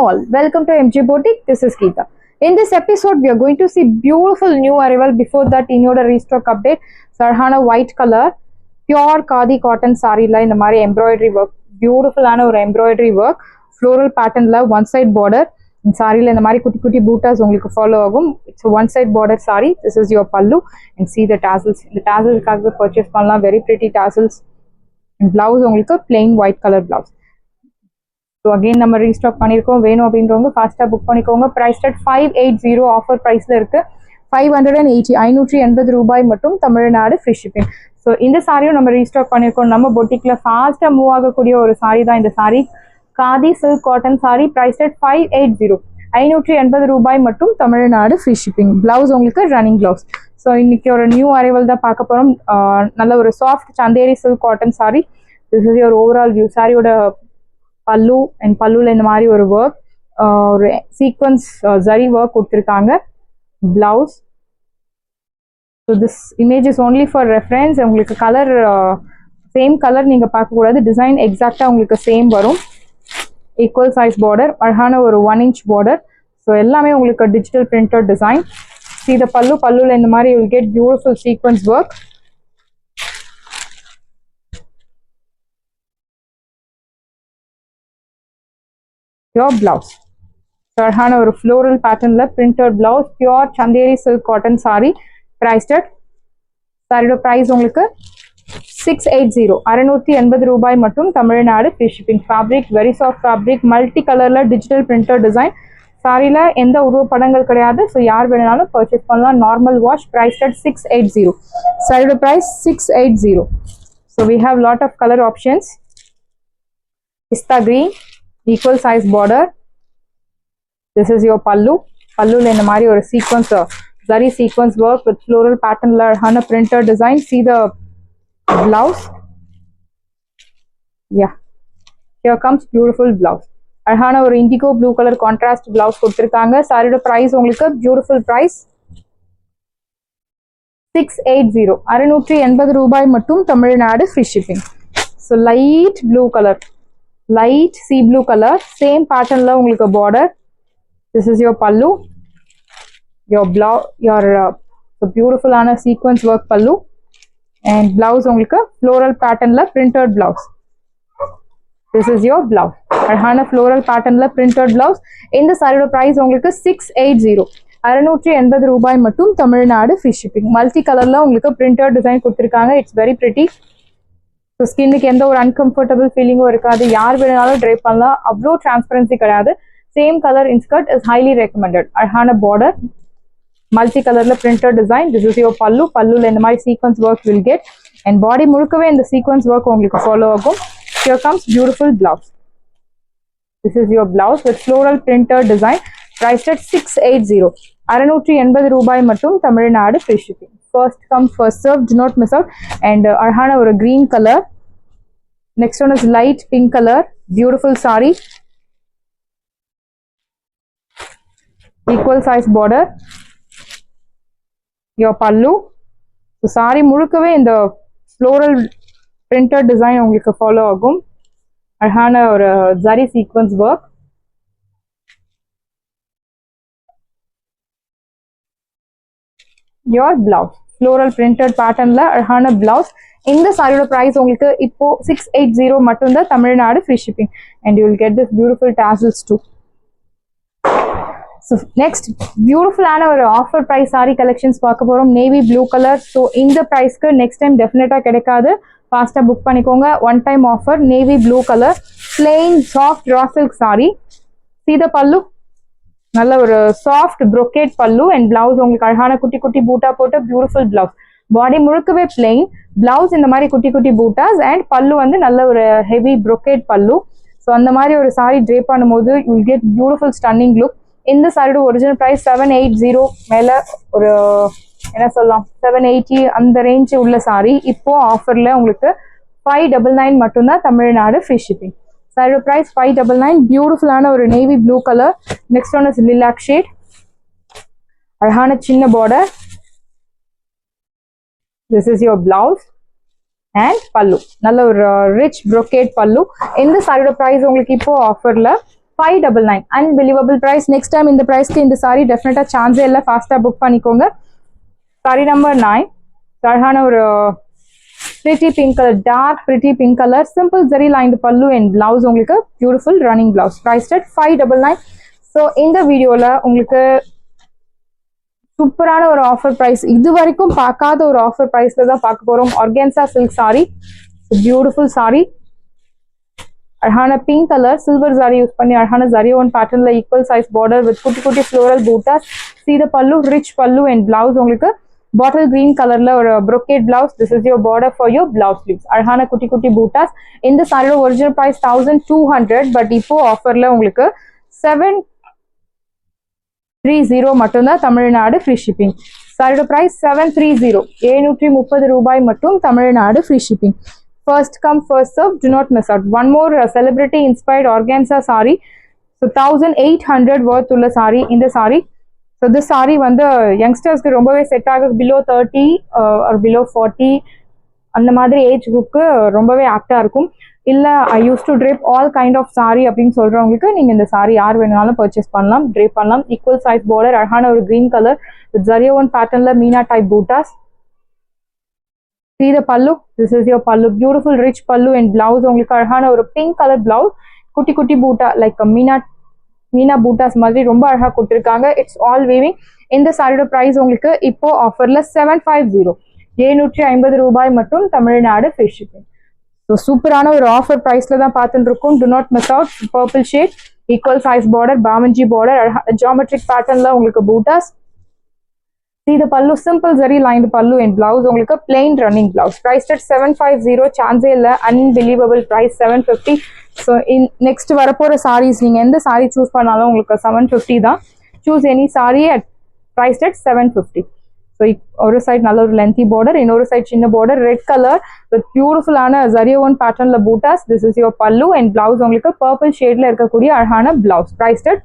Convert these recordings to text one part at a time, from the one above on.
all, welcome to MG Boutique. This is Geeta. In this episode, we are going to see beautiful new arrival. Before that, in your restock update, Sarhana white color, pure Khadi cotton saree la இந்த மாதிரி embroidery work, beautiful-ஆன ஒரு embroidery work, floral pattern-ல one side border. இந்த சாரில இந்த மாதிரி குட்டி குட்டி பூட்டாஸ் உங்களுக்கு follow ஆகும். It's one side border sari. This is your pallu and see the tassels. இந்த tasselsக்காக பர்ச்சேஸ் பண்ணலாம். Very pretty tassels. பிளவுஸ் உங்களுக்கு plain white color blouse. So again நம்ம ரீஸ்டாக் பண்ணியிருக்கோம். வேணும் அப்படின்றவங்க ஃபாஸ்ட்டாக புக் பண்ணிக்கோங்க. ப்ரைஸ் ஸ்டார்ட் 580 ஆஃபர் ப்ரைஸில் இருக்குது. 580 ரூபாய் மட்டும், தமிழ்நாடு ஃப்ரீ ஷிப்பிங். ஸோ இந்த சாரியும் நம்ம ரீஸ்டாக் பண்ணியிருக்கோம். நம்ம பொட்டிக்கில் ஃபாஸ்ட்டாக மூவ் ஆகக்கூடிய ஒரு சாரி தான் இந்த sari. Khadi silk cotton sari. Price start 580 580 ரூபாய் மட்டும், தமிழ்நாடு ஃப்ரீ ஷிப்பிங். பிளவுஸ் உங்களுக்கு ரன்னிங் பிளவுஸ். ஸோ இன்னைக்கு ஒரு நியூ அரைவல் தான் பார்க்க போகிறோம். நல்ல ஒரு soft Chanderi silk cotton sari. This is your overall view. சாரியோட பல்லு அண்ட் பல்லுல இந்த மாதிரி ஒரு ஒர்க், ஒரு சீக்வன்ஸ் ஜரி ஒர்க் கொடுத்துருக்காங்க. Blouse. So this image is only for reference. உங்களுக்கு கலர் சேம் கலர் நீங்கள் பார்க்கக்கூடாது. டிசைன் எக்ஸாக்டாக உங்களுக்கு சேம் வரும். ஈக்குவல் சைஸ் பார்டர், அழகான ஒரு 1 inch பார்டர். ஸோ எல்லாமே உங்களுக்கு digital printed design. See the பல்லுல இந்த மாதிரி you will get beautiful sequence work. Your blouse. அழகான ஒரு floral patternல printed blouse, pure chanderi silk cotton saree. Priced at சாரியோட பிரைஸ் உங்களுக்கு 680 ரூபாய் மட்டும், Tamil Nadu free shipping. Fabric very soft fabric, multi கலர்ல டிஜிட்டல் பிரிண்டட் டிசைன். சாரியில எந்த உருவ படங்கள் கிடையாது. ஸோ யார் வேணுனாலும் பர்ச்சேஸ் பண்ணலாம். Normal wash. Price at 680. சாரியோட price 680. So we have lot of colour options. Pista green, equal size border. This is your pallu. பல்லுல இந்த மாதிரி ஒரு sequence zari sequence work with floral pattern la hana printed design. See the blouse. Yeah, here comes beautiful blouse. அழகான ஒரு indigo blue color contrast blouse கொடுத்திருக்காங்க. சாரியோட price உங்களுக்கு beautiful price 680 ரூபாய் மட்டும், Tamil Nadu free shipping. So light blue colour, light sea blue color, same pattern la உங்களுக்கு border. This is your pallu, your blouse, your beautiful ana sequence work pallu, and blouse உங்களுக்கு floral pattern la printed blouse. This is your blouse. அழகான floral pattern la printed blouse. இந்த சாரியோட price உங்களுக்கு 680 ரூபாய் மட்டும், Tamil Nadu free shipping. Multi கலர்ல உங்களுக்கு printed design கொடுத்திருக்காங்க. It's very pretty. ஸோ ஸ்கின்னுக்கு எந்த ஒரு அன்கம்ஃபர்டபுள் ஃபீலிங்கும் இருக்காது. யார் வேணுனாலும் ட்ரை பண்ணலாம். அவ்வளோ டிரான்ஸ்பரன்சி கிடையாது. Same colour inskirt is highly recommended. அழகான பார்டர், மல்டி கலர்ல printed design. This is your பல்லு. பல்லுல இந்த மாதிரி sequence work will get. And body முழுக்கவே இந்த சீக்வன்ஸ் ஒர்க் உங்களுக்கு ஃபாலோ ஆகும். Here comes beautiful blouse. This is your blouse with floral printed design. Priced at 680 ரூபாய் மட்டும், Tamil Nadu free shipping. First come first serve, do not miss out. And arhana or a green color. Next one is light pink color, beautiful saree, equal size border, your pallu. So saree mulukkave in the floral printed design ungalku follow agum. Arhana or zari sequence work. Your blouse, floral printed patternல அழகான blouse. இந்த சாரியோட price உங்களுக்கு இப்போ 680 மட்டும் தான், Tamil Nadu free shipping. And you will get this beautiful tassels too. So next பியூட்டிஃபுல்லான ஒரு offer price sorry collections பார்க்க போகிறோம். Navy blue colour. ஸோ இந்த ப்ரைஸ்க்கு நெக்ஸ்ட் டைம் டெஃபினட்டாக கிடைக்காது. ஃபாஸ்ட்டாக புக் பண்ணிக்கோங்க. One time offer. Navy blue colour, plain soft raw silk sari. See the pallu. நல்ல ஒரு soft brocade pallu and blouse உங்களுக்கு அழகான குட்டி குட்டி பூட்டா போட்ட பியூட்டிஃபுல் பிளவுஸ். பாடி முழுக்கவே பிளெயின், பிளவுஸ் இந்த மாதிரி குட்டி குட்டி பூட்டாஸ், அண்ட் பல்லு வந்து நல்ல ஒரு ஹெவி brocade பல்லு. ஸோ அந்த மாதிரி ஒரு சாரி ட்ரே பண்ணும்போது you will get beautiful stunning look. இந்த சாரியோட ஒரிஜினல் ப்ரைஸ் 780 மேல ஒரு என்ன சொல்லலாம் 780 அந்த ரேஞ்ச் உள்ள சாரி. இப்போ ஆஃபர்ல உங்களுக்கு 599 மட்டும்தான், தமிழ்நாடு ஃப்ரீ ஷிப்பிங். சாரியோட பிரைஸ் 599. பியூட்டிஃபுல்லான ஒரு navy blue colour. Next one is lilac shade. அழகான சின்ன border. This is your blouse and பல்லு. நல்ல ஒரு ரிச் brocade பல்லு. இந்த சாரியோட பிரைஸ் உங்களுக்கு இப்போ ஆஃபர்ல 599. Unbelievable price. Next time in the price in the saree definitely chance illa fast book panikonga. Saree number 9. Sarhana or pretty pink color, dark pretty pink color, simple zari lined pallu and blouse உங்களுக்கு beautiful running blouse. Priced at 599. So இந்த வீடியோல உங்களுக்கு சூப்பரான ஒரு offer price, இது வரைக்கும் பார்க்காத ஒரு ஆஃபர் பிரைஸ்ல தான் பார்க்க போறோம். Organza silk sari, beautiful sari, அழகான pink colour silver sari use பண்ணி அழகான ஜரி ஒன் பேட்டர்ன்ல ஈக்குவல் சைஸ் பார்டர் வித் குட்டி குட்டி floral buttas. See the pallu, rich pallu and blouse உங்களுக்கு பாட்டில் கிரீன் கலர்ல ஒரு brocade blouse. This is your border for your blouse sleeves. அழகான குட்டி குட்டி பூட்டாஸ். இந்த சாரியோட ஒரிஜினல் பிரைஸ் 1200, பட் இப்போ ஆஃபர்ல உங்களுக்கு 730 மட்டும்தான், தமிழ்நாடு ஃப்ரீ ஷிப்பிங். சாரியோட பிரைஸ் 730, 730 ரூபாய் மட்டும், Tamil Nadu free shipping. First come first serve, do not miss out. One more celebrity inspired organza saree. So 1800 worth உள்ள saree இந்த saree. So this saree வந்து யங்ஸ்டர்ஸ்க்கு ரொம்பவே செட் ஆகும். பிலோ 30 or below 40 அந்த மாதிரி ஏஜ் குரூப்க்கு ரொம்பவே ஆப்டா இருக்கும். இல்ல I use to drape all kind of sari அப்படின்னு சொல்றவங்களுக்கு நீங்க இந்த சாரி யார் வேணாலும் பர்ச்சேஸ் பண்ணலாம், ட்ரேப் பண்ணலாம். ஈக்குவல் சைஸ் பார்டர், அழகான ஒரு green colour with zari one பேட்டர்ன்ல meena type buttas. See the pallu, this is your pallu, beautiful rich pallu and blouse உங்களுக்கு அழகான ஒரு பிங்க் கலர் பிளவுஸ், குட்டி குட்டி பூட்டா லைக் மீனா பூட்டாஸ் மாதிரி ரொம்ப அழகா கொடுத்துருக்காங்க. It's all weaving. இந்த சாரியோட பிரைஸ் உங்களுக்கு இப்போ ஆஃபர்ல 750, 750 ரூபாய் மட்டும், தமிழ்நாடு ஃப்ரீ ஷிப்பிங். ஸோ சூப்பரான ஒரு ஆஃபர் ப்ரைஸ்ல தான் பார்த்துட்டு இருக்கோம். Do not miss out. Purple shade, equal size border, பாமஞ்சி பார்டர், ஜியோமெட்ரிக் பேட்டர்ன்ல உங்களுக்கு buttas. See the pallu, simple zari lined pallu and blouse உங்களுக்கு plain running blouse. Priced at 750, சான்ஸே இல்லை, unbelievable price 750. ஸோ நெக்ஸ்ட் வரப்போற சாரீஸ் நீங்க எந்த சாரீ சூஸ் பண்ணாலும் உங்களுக்கு 750 தான். Choose any sari at priced at 750. So ஒரு சைட் நல்ல ஒரு லென்த்தி பார்டர், இன்னொரு சைட் சின்ன பார்டர், ரெட் கலர் வித் பியூட்டிஃபுல்லான ஜரி ஒன் பேட்டர்ன்ல buttas. This is your pallu and blouse உங்களுக்கு பர்பிள் ஷேட்ல இருக்கக்கூடிய அழகான பிளவுஸ். priced at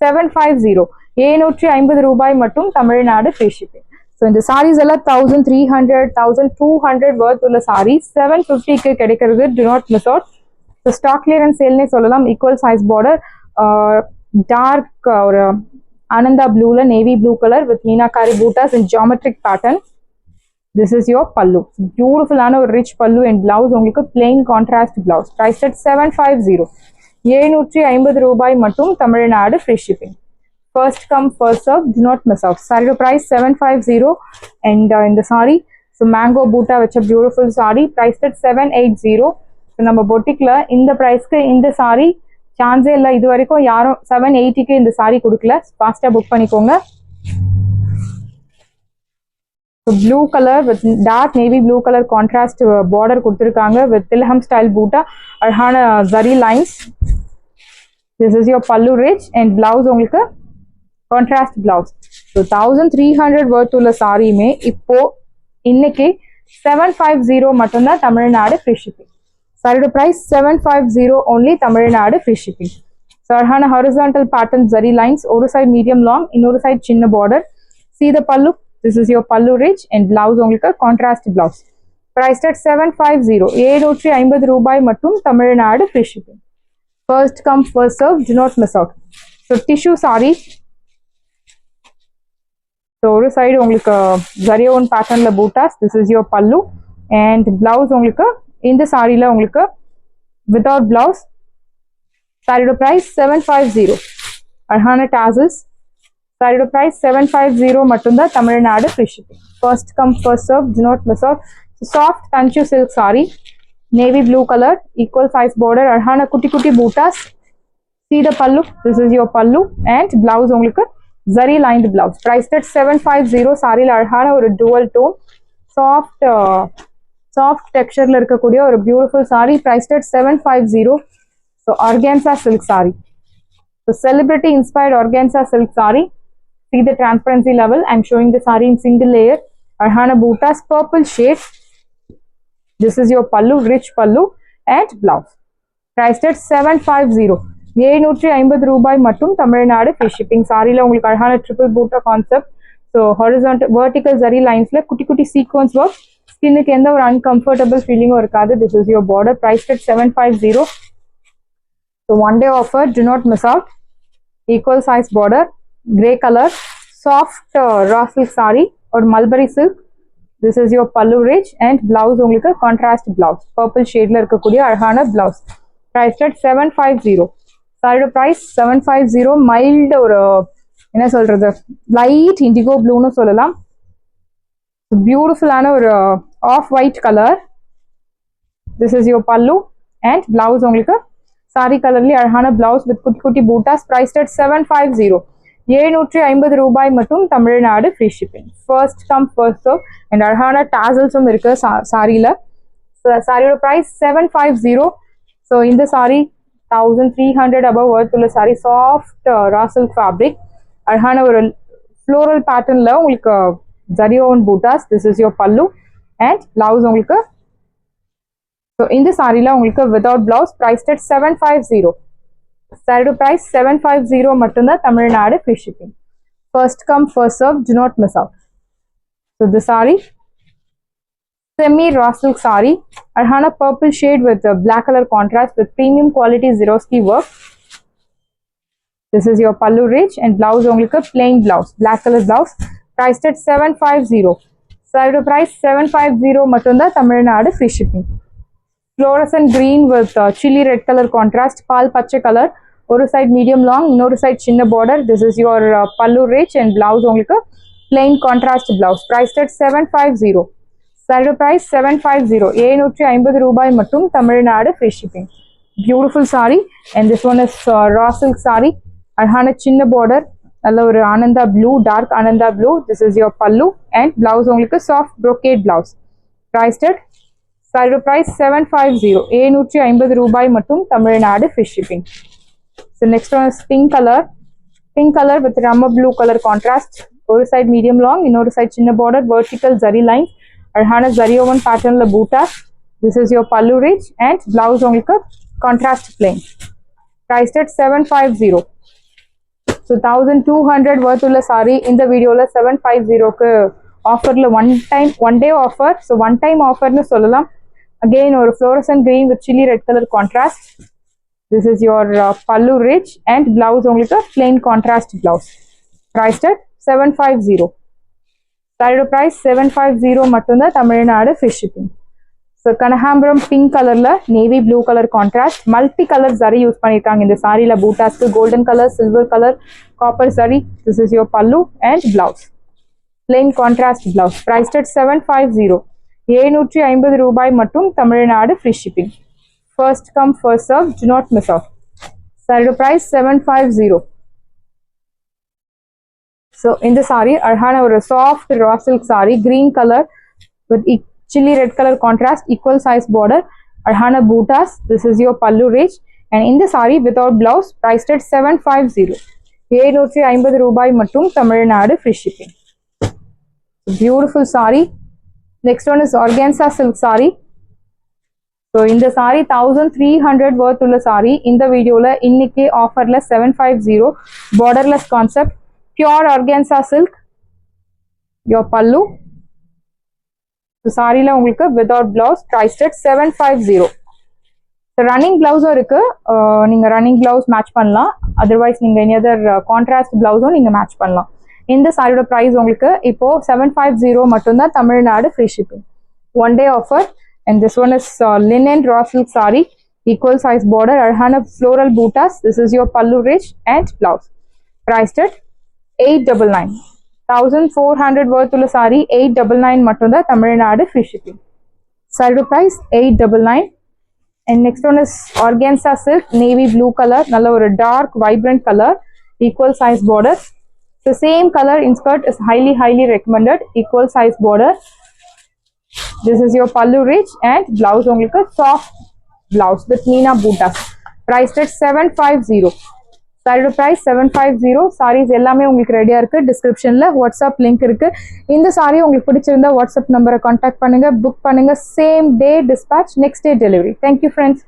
750, 750 ரூபாய் மட்டும், தமிழ்நாடு ஃப்ரீ ஷிப்பிங். ஸோ இந்த சாரீஸ் எல்லாம் 1300, 1200 வர்த் உள்ள சாரி 750க்கு கிடைக்கிறது. Do not miss out. So stock clearance சேல்னே சொல்லலாம். ஈக்குவல் சைஸ் பார்டர், டார்க் ஒரு ஆனந்தா ப்ளூல navy blue colour with meenakari buttas and geometric pattern. This is your pallu, பியூட்டிஃபுல்லான ஒரு ரிச் பல்லு அண்ட் பிளவுஸ் உங்களுக்கு plain contrast blouse. Price at 750, 750 ரூபாய் மட்டும், Tamil Nadu free shipping. First come first serve, do not miss out. சாரியோட price 750 and இந்த sari so mango buta வச்ச beautiful sari. Price at 780. So நம்ம பொட்டிக்ல இந்த பிரைஸ்க்கு இந்த சாரி சான்ஸே இல்லை, இது வரைக்கும் யாரும் 780க்கு இந்த சாரி கொடுக்கல. ஃபாஸ்டா புக் பண்ணிக்கோங்க. Blue colour with dark navy blue colour contrast border கொடுத்துருக்காங்க வித் தில்ஹம் ஸ்டைல் பூட்டா, அழகான zari lines. This is your pallu rich and blouse உங்களுக்கு கான்ட்ராஸ்ட் பிளவுஸ். ஸோ 1300 வர்த் உள்ள சாரியுமே இப்போ இன்னைக்கு 750 மட்டும்தான், தமிழ்நாடு ஃப்ரீ ஷிப்பிங். சாரியோட price 750 only, Tamil Nadu free shipping. So அழகான ஹாரிசான்டல் பேட்டர்ன் ஜரி லைன்ஸ், ஒரு சைட் மீடியம் லாங், இன்னொரு சைட் சின்ன border. See the pallu, this is your pallu rich and blouse உங்களுக்கு கான்ட்ராஸ்ட் பிளவுஸ். priced at 750, 750 ரூபாய் மட்டும், Tamil Nadu free shipping. First come first serve, do not miss out. So tissue sari. So ஒரு side உங்களுக்கு zari one பேட்டர்ன்ல buttas. This is your pallu and blouse உங்களுக்கு இந்த சாரியில உங்களுக்கு without blouse. சாரியோட பிரைஸ் 750, அழகான டாசல்ஸ். சாரியோட பிரைஸ் 750 மட்டும்தான், Tamil Nadu free shipping. First come first serve, do not miss out. Soft kanchi silk sari, navy blue colour, equal size border, அழகான குட்டி குட்டி buttas. See the pallu, this is your pallu and blouse உங்களுக்கு zari lined blouse. Priced at 750. சாரியில அழகான ஒரு dual tone soft textureல இருக்கக்கூடிய ஒரு beautiful saree. Priced at 750. So organza silk saree. So celebrity inspired organza silk saree. See the transparency level. I'm showing the saree in single layer. அழகான buttas, purple shade. This is your pallu, rich pallu and blouse. Priced at 750, 750 ரூபாய் மட்டும், Tamil Nadu free shipping. சாரியில உங்களுக்கு அழகான triple buta concept. So horizontal vertical zari லைன்ஸ்ல குட்டி குட்டி sequence work. ஸ்கின்னுக்கு எந்த ஒரு அன்கம்ஃபர்டபுள் ஃபீலிங்கும் இருக்காது. This is your border. Priced at 750. So one day offer, do not miss out. Equal size border, grey color, soft raw silk saree or mulberry silk. This is your pallu rich and blouse உங்களுக்கு contrast blouse. Purple shadeல இருக்கக்கூடிய அழகான blouse. Priced at 750. Saree price 750. Mild ஒரு என்ன சொல்றது light indigo blue னு சொல்லலாம். Beautiful ஆன ஒரு off white color. This is your pallu and blouse உங்களுக்கு saree colorலி அழகான blouse with குட்டி குட்டி bootas. Priced at 750. 750 ரூபாய் மட்டும் Tamil Nadu free shipping. First come first serve and அழகான tasselsம் இருக்கு சாரியில. சாரியோட price 750. So இந்த சாரி 1300 above worth உள்ள sorry soft raw silk fabric. அழகான ஒரு floral patternல உங்களுக்கு zari woven bootas. This is your pallu and blouse உங்களுக்கு. So இந்த சாரில உங்களுக்கு without blouse priced at 750. Saree price 750 மட்டும்தான் Tamil Nadu free shipping. First come first serve, do not miss out. So the saree, semi raw silk saree, அழகான purple shade with black color contrast with premium quality Swarovski work. This is your pallu rich and blouse உங்களுக்கு plain blouse, black color blouse, priced at 750. Saree price 750 மட்டும்தான் Tamil Nadu free shipping. Fluorescent green with chili red color contrast, pal pacha color, ஒரு side medium long, இன்னொரு side சின்ன border. This is your pallu rich and blouse உங்களுக்கு plain contrast blouse. Priced at 750. Saree price 750. 750 ரூபாய் மட்டும் Tamil Nadu free shipping. Beautiful saree and this one is raw silk saree. அழகான சின்ன border, நல்ல ஒரு Ananda blue, dark Ananda blue. This is your pallu and blouse உங்களுக்கு soft brocade blouse. Priced at saree price 750. 750 ரூபாய் மட்டும் Tamil Nadu free shipping. So next one is pink color with rama blue color contrast. ஒரு side medium long, இன்னொரு side சின்ன border, vertical zari lines, அழகான zari woven patternல bootas. This is your pallu rich and blouse உங்களுக்கு contrast plain. Priced at 750. So 1200 worth உள்ள saree இந்த வீடியோல 750க்கு ஆஃபர்ல one day offer. So one time offer னு சொல்லலாம். Again ஒரு fluorescent green with chili red color contrast. This is your pallu rich and blouse உங்களுக்கு plain contrast blouse. Priced at 750. Saree price 750 மட்டும்தான் Tamil Nadu free shipping. So கனகாம்பரம் pink colorல navy blue color contrast, multi color zari use பண்ணிருக்காங்க இந்த சாரில bootasக்கு golden color, silver color, copper zari. This is your pallu and blouse. Plain contrast blouse. Priced at 750. 750 ரூபாய் மட்டும் Tamil Nadu free shipping. First come first serve, do not miss out. Saree price 750. So in the saree அழகான ஒரு soft raw silk saree, green color with chili red color contrast, equal size border, அழகான bootas. This is your pallu rich and in the saree without blouse priced at 750. 750 ரூபாய் மட்டும் Tamil Nadu free shipping. Beautiful saree. Next one is organza silk saree. So இந்த saree 1300 worth உள்ள saree இந்த வீடியோல இன்னைக்கு ஆஃபர்ல 750. borderless concept, pure organza silk, your pallu. So சாரில உங்களுக்கு without blouse priced at 750. So running blouse இருக்கு, நீங்க running blouse match பண்ணலாம். otherwise நீங்க any other contrast blouse நீங்க match பண்ணலாம். இந்த சாரியோட price உங்களுக்கு இப்போ 750 மட்டும்தான் Tamil Nadu free shipping. One day offer and this one is linen raw silk saree, equal size border, அழகான floral bootas. This is your pallu rich and blouse. Priced at 899. 1400 worth உள்ள saree 899 மட்டும்தான் Tamil Nadu free shipping. Saree price 899. And next one is organza silk, navy blue color, நல்ல ஒரு dark vibrant color, equal size border. The same color in skirt is highly recommended, equal size border. This is your pallu rich and blouse உங்களுக்கு soft blouse with Nina bootas. Priced at 750. Saree price 750. sarees எல்லாமே உங்களுக்கு ரெடியா இருக்கு. டிஸ்கிரிப்ஷன்ல WhatsApp link இருக்கு. இந்த saree உங்களுக்கு பிடிச்சிருந்தா வாட்ஸ்அப் நம்பரை கான்டாக்ட் பண்ணுங்க, புக் பண்ணுங்க. Same day dispatch, next day delivery. Thank you friends.